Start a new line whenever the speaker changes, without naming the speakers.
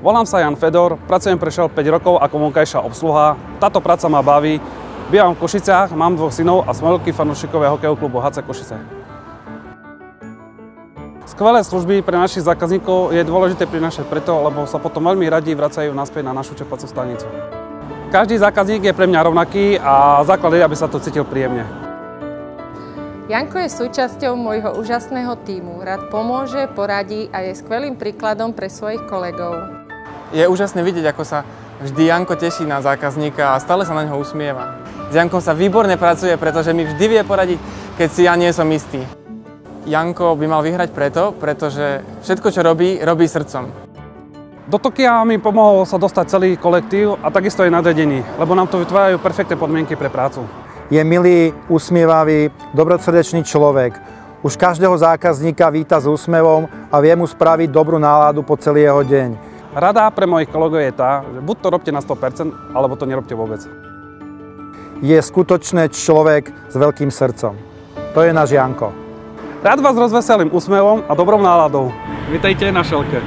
Volám sa Jan Fedor, pracujem pre Shell 5 rokov ako vonkajšia obsluha. Táto práca ma baví. Bývam v Košiciach, mám 2 synov a sme veľkí fanúšikovia hokejového klubu HC Košice. Skvelé služby pre našich zákazníkov je dôležité prinášať preto, lebo sa potom veľmi radi vracajú naspäť na našu čerpacú stanicu. Každý zákazník je pre mňa rovnaký a základ je, aby sa to cítil príjemne.
Janko je súčasťou môjho úžasného tímu. Rád pomôže, poradí a je skvelým príkladom pre svojich kolegov.
Je úžasné vidieť, ako sa vždy Janko teší na zákazníka a stále sa na neho usmieva. S Jankom sa výborne pracuje, pretože mi vždy vie poradiť, keď si ja nie som istý. Janko by mal vyhrať pretože všetko, čo robí, robí srdcom.
Do Tokia mi pomohol sa dostať celý kolektív a takisto aj nadvedení, lebo nám to vytvárajú perfektné podmienky pre prácu.
Je milý, usmievavý, dobrosrdečný človek. Už každého zákazníka víta s úsmevom a vie mu spraviť dobrú náladu po celý jeho deň.
Rada pre mojich kolegov je tá, že buď to robte na 100%, alebo to nerobte vôbec.
Je skutočný človek s veľkým srdcom. To je náš Janko.
Rád vás rozveselím úsmevom a dobrou náladou. Vítajte na Shellke.